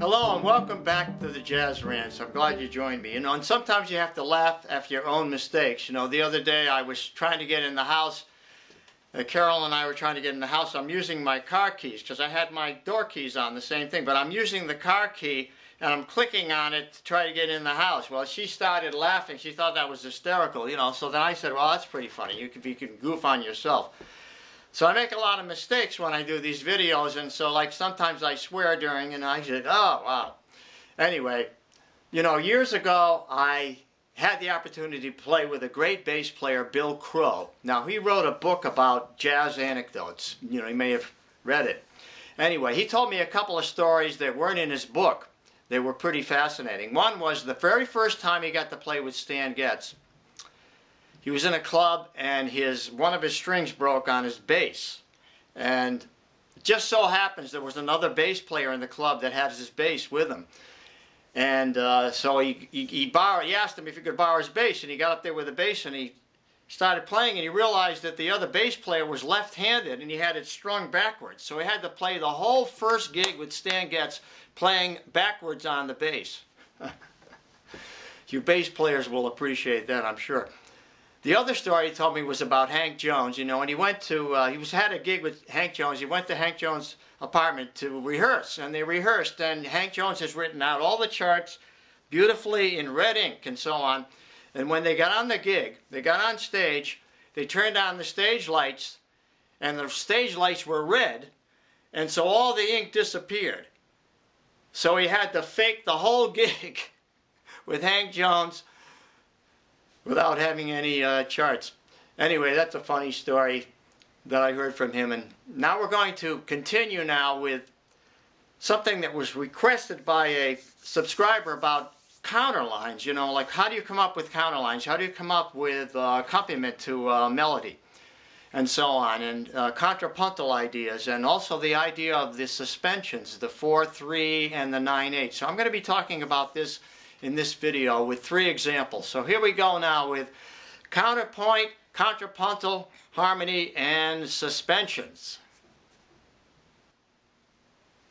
Hello and welcome back to the Jazz Rants. I'm glad you joined me. And sometimes you have to laugh at your own mistakes. The other day I was trying to get in the house. Carol and I were trying to get in the house. I'm using my car keys because I had my door keys on, the same thing. But I'm using the car key and I'm clicking on it to try to get in the house. Well, she started laughing. She thought that was hysterical, So then I said, well, that's pretty funny. You can goof on yourself. So I make a lot of mistakes when I do these videos, and so sometimes I swear during, and I said, oh, wow. Anyway, years ago I had the opportunity to play with a great bass player, Bill Crow. Now, he wrote a book about jazz anecdotes. You may have read it. Anyway, he told me a couple of stories that weren't in his book. They were pretty fascinating. One was the very first time he got to play with Stan Getz. He was in a club and one of his strings broke on his bass. And it just so happens there was another bass player in the club that had his bass with him. And so he asked him if he could borrow his bass, and he got up there with the bass and he started playing, and he realized that the other bass player was left-handed and he had it strung backwards. So he had to play the whole first gig with Stan Getz playing backwards on the bass. You bass players will appreciate that, I'm sure. The other story he told me was about Hank Jones, and he went to, had a gig with Hank Jones. He went to Hank Jones' apartment to rehearse, and they rehearsed, and Hank Jones has written out all the charts beautifully in red ink and so on. And when they got on the gig, they got on stage, they turned on the stage lights, and the stage lights were red, and so all the ink disappeared. So he had to fake the whole gig with Hank Jones without having any charts. Anyway, that's a funny story that I heard from him. And now we're going to continue now with something that was requested by a subscriber about counterlines. Like how do you come up with counterlines? How do you come up with accompaniment to melody? And so on. And contrapuntal ideas. And also the idea of the suspensions, the 4/3 and the 9/8. So I'm going to be talking about this in this video with 3 examples. So here we go now with counterpoint, contrapuntal, harmony, and suspensions.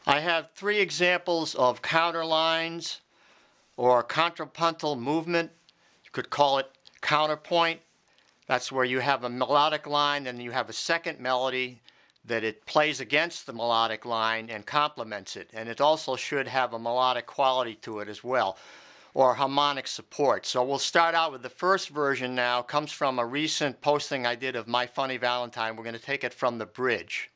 I have 3 examples of counterlines or contrapuntal movement. You could call it counterpoint. That's where you have a melodic line and you have a second melody that it plays against the melodic line and complements it. And it also should have a melodic quality to it as well, or harmonic support. So we'll start out with the first version now. Comes from a recent posting I did of My Funny Valentine. We're going to take it from the bridge.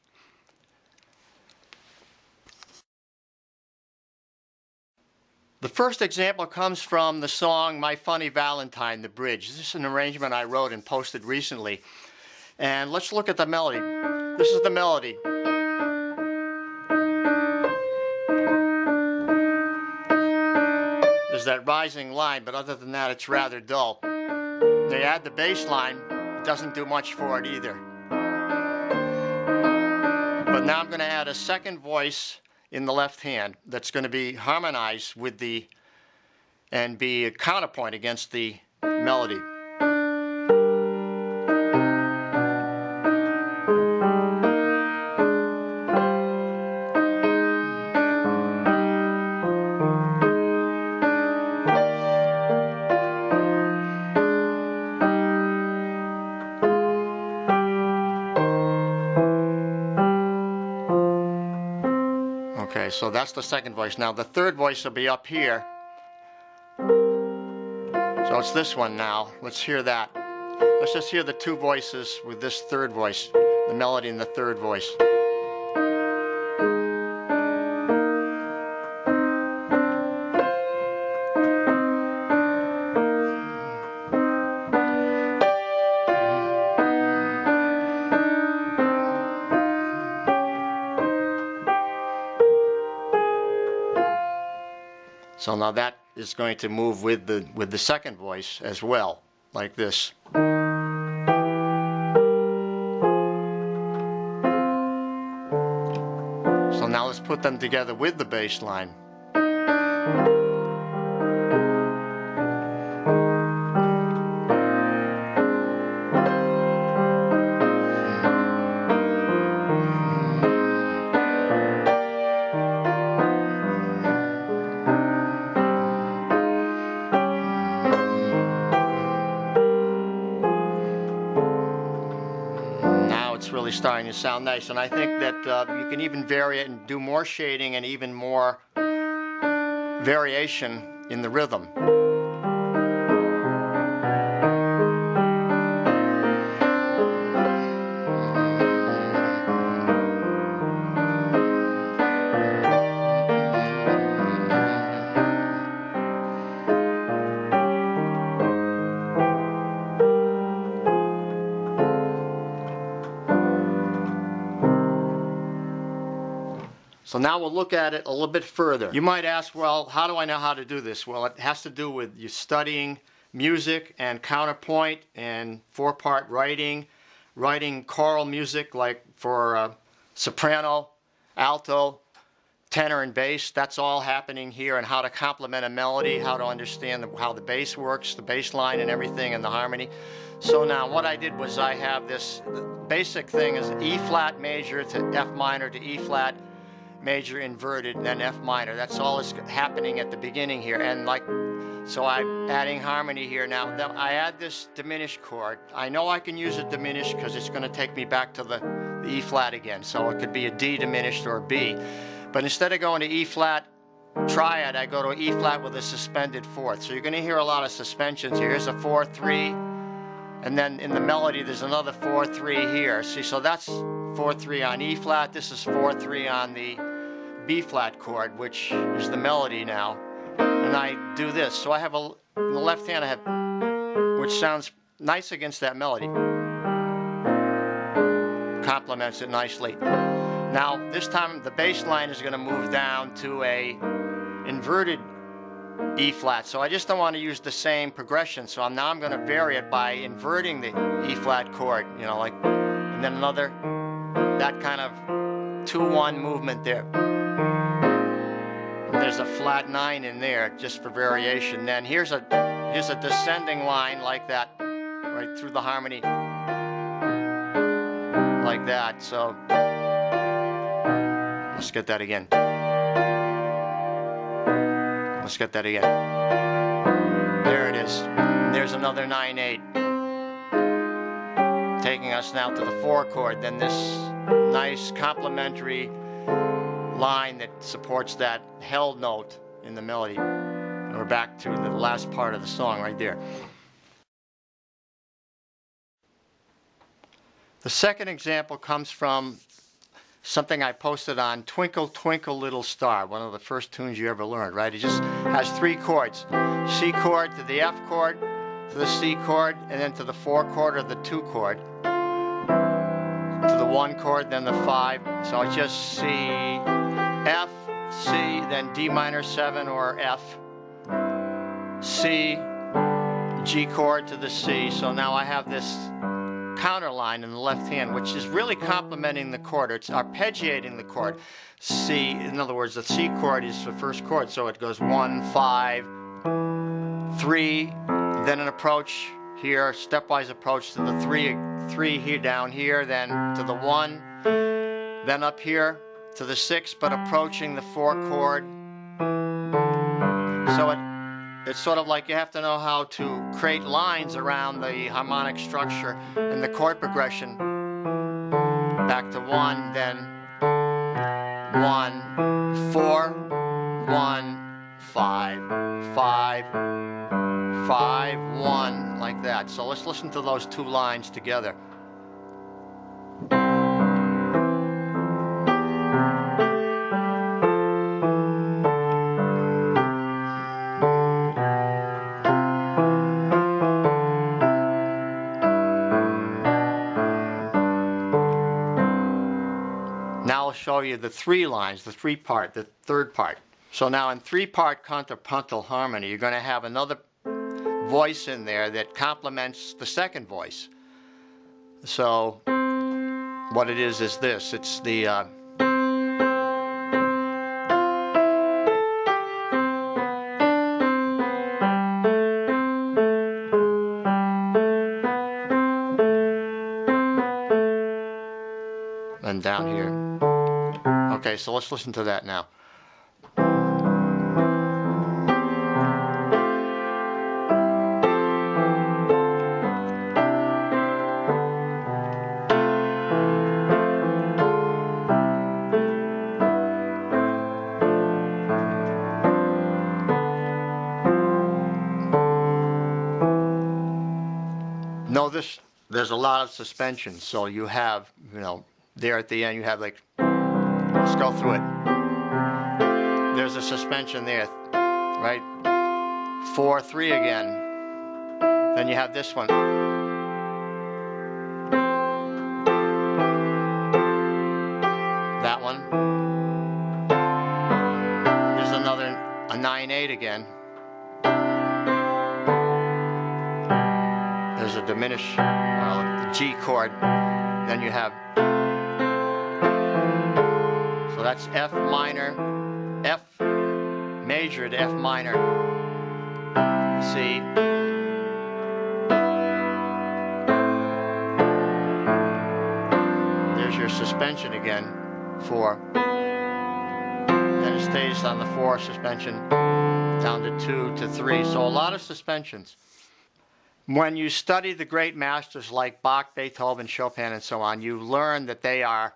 The first example comes from the song My Funny Valentine, the bridge. This is an arrangement I wrote and posted recently. And let's look at the melody. This is the melody. There's that rising line, but other than that, it's rather dull. They add the bass line, it doesn't do much for it either. But now I'm going to add a second voice in the left hand that's going to be harmonized with and be a counterpoint against the melody. Okay, so that's the second voice. Now the third voice will be up here. So it's this one now. Let's hear that. Let's just hear the 2 voices with this third voice, the melody in the third voice. So now that is going to move with the second voice as well, like this. So now let's put them together with the bass line. really starting to sound nice. And I think that you can even vary it and do more shading and even more variation in the rhythm. So now we'll look at it a little bit further. You might ask, well, how do I know how to do this? Well, it has to do with you studying music and counterpoint and four-part writing choral music like for soprano, alto, tenor, and bass. That's all happening here, and how to complement a melody, how to understand how the bass works, the bass line and everything, and the harmony. So now what I did was I have this basic thing is E flat major to F minor to E flat major inverted, and then F minor. That's all that's happening at the beginning here. And like, so I'm adding harmony here. Now I add this diminished chord. I know I can use a diminished because it's going to take me back to the E flat again. So it could be a D diminished or a B. But instead of going to E flat triad, I go to E flat with a suspended fourth. So you're going to hear a lot of suspensions here. Here's a 4-3, and then in the melody there's another 4-3 here. See, so that's 4-3 on E flat. This is 4-3 on the B flat chord, which is the melody now. And I do this. So I have in the left hand I have, which sounds nice against that melody. Complements it nicely. Now this time the bass line is going to move down to a inverted E flat. So I just don't want to use the same progression. So now I'm going to vary it by inverting the E flat chord, you know, like, and then another, that kind of 2-1 movement there. There's a flat 9 in there just for variation. Then here's a descending line like that, right through the harmony, like that. So let's get that again. Let's get that again. There it is. There's another 9-8, taking us now to the 4 chord. Then this nice complementary line that supports that held note in the melody. And we're back to the last part of the song right there. The second example comes from something I posted on Twinkle Twinkle Little Star, one of the first tunes you ever learned, right? It just has 3 chords. C chord to the F chord, to the C chord, and then to the 4 chord or the 2 chord. To the 1 chord, then the 5. So it's just C, F, C, then D minor 7 or F, C, G chord to the C. So now I have this counter line in the left hand, which is really complementing the chord. It's arpeggiating the chord. C, in other words, the C chord is the first chord, so it goes 1, 5, 3, then an approach here, stepwise approach to the 3 here down here, then to the 1, then up here to the 6, but approaching the 4 chord. So it's sort of like you have to know how to create lines around the harmonic structure and the chord progression. Back to 1, then 1, 4, 1, 5, 5, 5, 1, like that. So let's listen to those 2 lines together. Now I'll show you the 3 lines, the 3-part, the 3rd part. So now in 3-part contrapuntal harmony, you're going to have another voice in there that complements the 2nd voice. So what it is this. It's the and down here. Okay, so let's listen to that now. No, there's a lot of suspension. So you have, there at the end, you have like, let's go through it. There's a suspension there, right? 4-3 again. Then you have this one. That one. There's another, a 9-8 again. There's a diminished the G chord. Then you have, so that's F minor, F major to F minor, C. There's your suspension again, 4. Then it stays on the 4 suspension, down to 2 to 3. So a lot of suspensions. When you study the great masters like Bach, Beethoven, Chopin, and so on, you learn that they are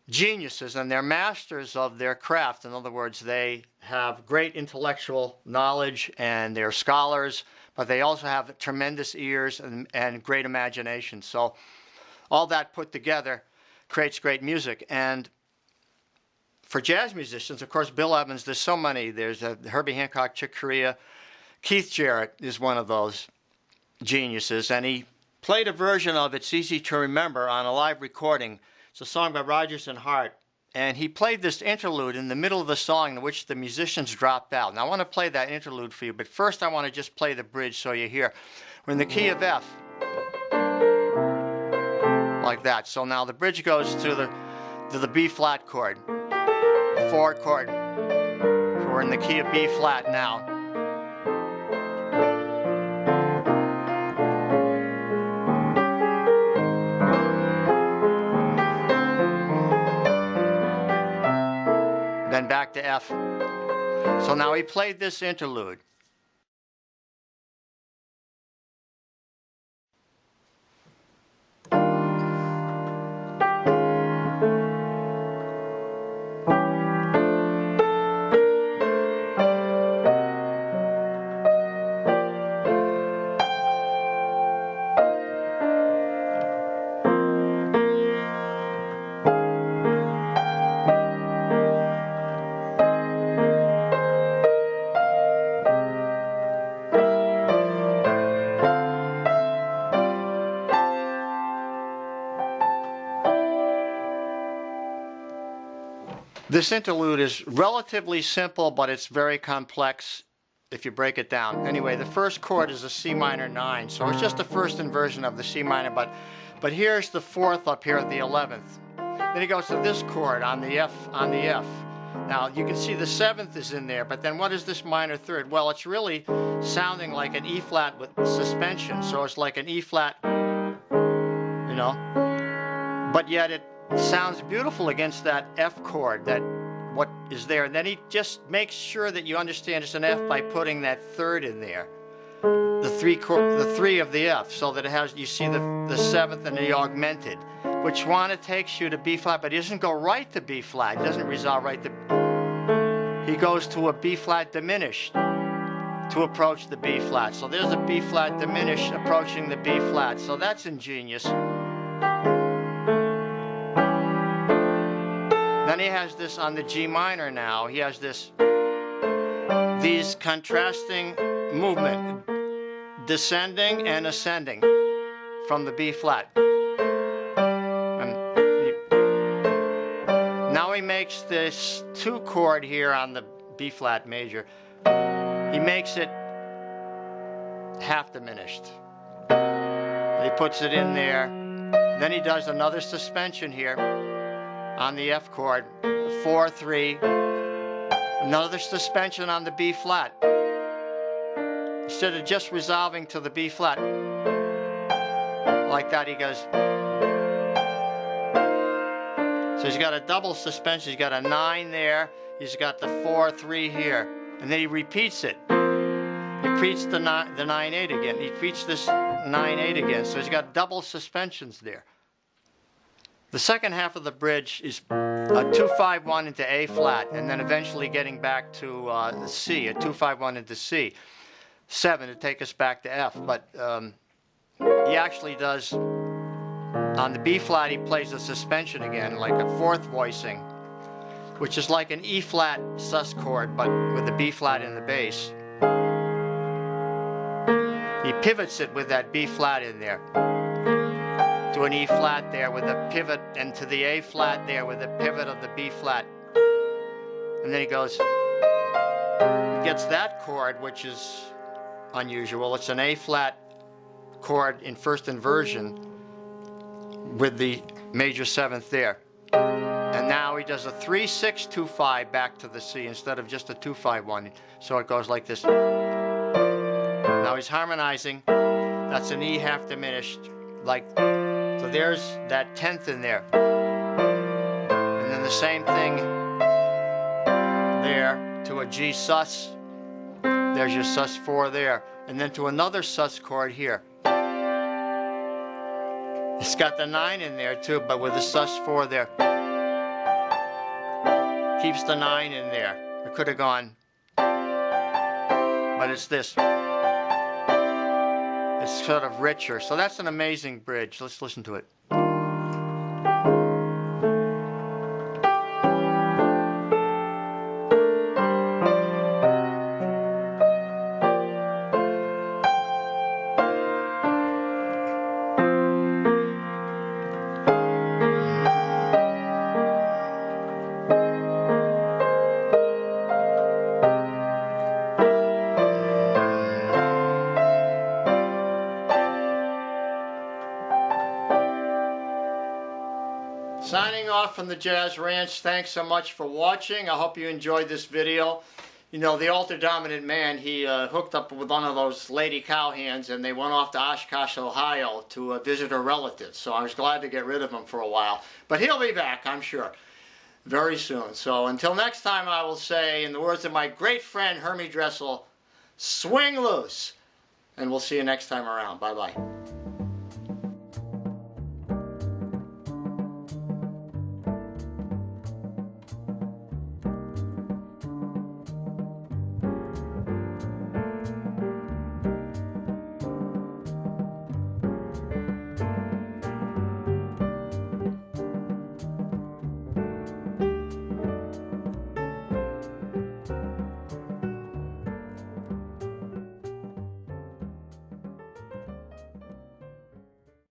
geniuses and they're masters of their craft. In other words, they have great intellectual knowledge and they're scholars, but they also have tremendous ears and great imagination. So all that put together creates great music. And for jazz musicians, of course, Bill Evans, there's so many. There's Herbie Hancock, Chick Corea. Keith Jarrett is one of those geniuses, and he played a version of It's Easy to Remember on a live recording. It's a song by Rodgers and Hart, and he played this interlude in the middle of the song in which the musicians dropped out. Now I want to play that interlude for you, but first I want to just play the bridge so you hear. We're in the key of F, like that. So now the bridge goes to the B flat chord, 4 chord. So we're in the key of B flat now. Then back to F. So now he played this interlude. This interlude is relatively simple, but it's very complex if you break it down. Anyway, the first chord is a C minor 9, so it's just the first inversion of the C minor, but here's the 4th up here at the 11th. Then he goes to this chord on the F, Now you can see the 7th is in there, but then what is this minor 3rd? Well, it's really sounding like an E flat with suspension, so it's like an E flat, but yet it sounds beautiful against that F chord, that what is there. And then he just makes sure that you understand it's an F by putting that 3rd in there, the 3 of the F, so that it has, you see the 7th and the augmented, which takes you to B flat, but he doesn't go right to B flat. He doesn't resolve right to, he goes to a B flat diminished to approach the B flat. So there's a B flat diminished approaching the B flat. So that's ingenious. Then he has this on the G minor now. He has these contrasting movement, descending and ascending from the B flat. Now he makes this 2 chord here on the B flat major. He makes it half diminished. He puts it in there. Then he does another suspension here on the F chord, 4-3, another suspension on the B flat. Instead of just resolving to the B flat, like that, he goes. So he's got a double suspension, he's got a 9 there, he's got the 4-3 here, and then he repeats it. He repeats the 9-8 again, he repeats this 9-8 again, so he's got double suspensions there. The second half of the bridge is a 2-5-1 into A flat, and then eventually getting back to C, a 2-5-1 into C. 7 to take us back to F. But he actually does, on the B flat he plays the suspension again, like a fourth voicing, which is like an E flat sus chord, but with the B flat in the bass. He pivots it with that B flat in there, to an E flat there with a pivot, and to the A flat there with a pivot of the B flat. And then he goes, gets that chord, which is unusual. It's an A flat chord in first inversion with the major seventh there. And now he does a 3-6-2-5 back to the C instead of just a 2-5-1. So it goes like this. Now he's harmonizing. That's an E half diminished, like, so there's that 10th in there. And then the same thing there to a G sus. There's your sus 4 there. And then to another sus chord here. It's got the 9 in there too, but with the sus 4 there. Keeps the 9 in there. It could have gone, but it's this. It's sort of richer. So that's an amazing bridge. Let's listen to it. Signing off from the Jazz Ranch. Thanks so much for watching. I hope you enjoyed this video. You know, the altar dominant man, he hooked up with one of those lady cowhands, and they went off to Oshkosh, Ohio to visit her relatives. So I was glad to get rid of him for a while. But he'll be back, I'm sure, very soon. So until next time, I will say, in the words of my great friend Hermie Dressel, swing loose. And we'll see you next time around. Bye-bye.